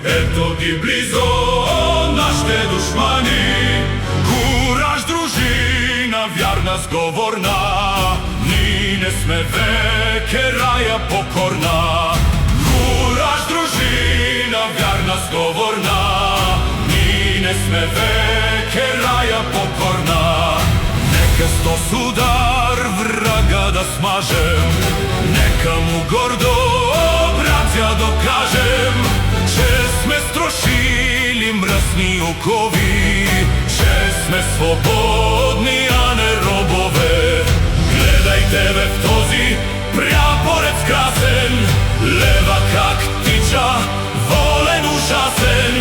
ето ги близо нашите душмани. Кураж, дружина, вярна, сговорна, ние не сме веќе раја покорна. Кураж, дружина, вярна, сговорна, ние не сме веќе раја покорна. Нека стос удар врага да смажем, нека му гордо браќа докажем, че сме строшили мръсни окови, че сме свободни, а не робове. Гледајте бе в този прапорец красен, лева как тича, волен ужасен.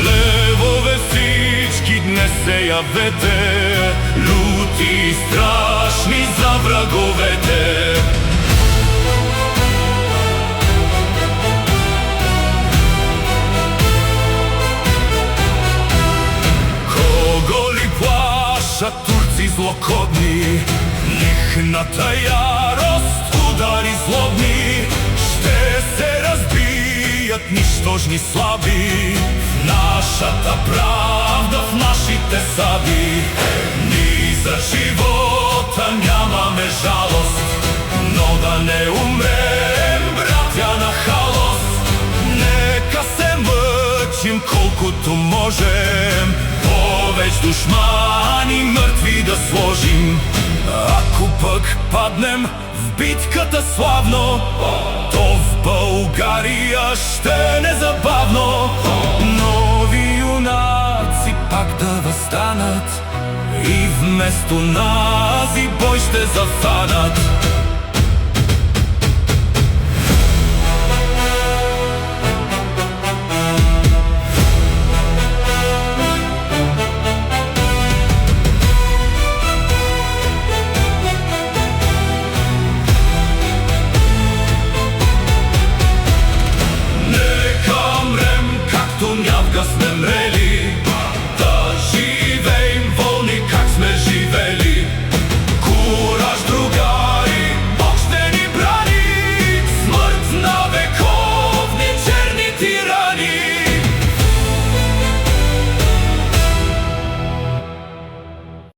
Левове всички днес се јавете, лути и страшни за враговете. Кого ли плашат турци злокодни, лихната јарост удари злобни, ще се разбијат ништожни слаби, в нашата правда, в нашите саби. Ни за живота нямаме жалост, но да не умрем, братя, на халост. Нека се мъчим колкото можем, повеќе душмани мртви да сложим. Ако пък паднем в битката славно, то в България ще е незабавно. Нови юнаци пак да възстанат и вместо нази бой ще застанат.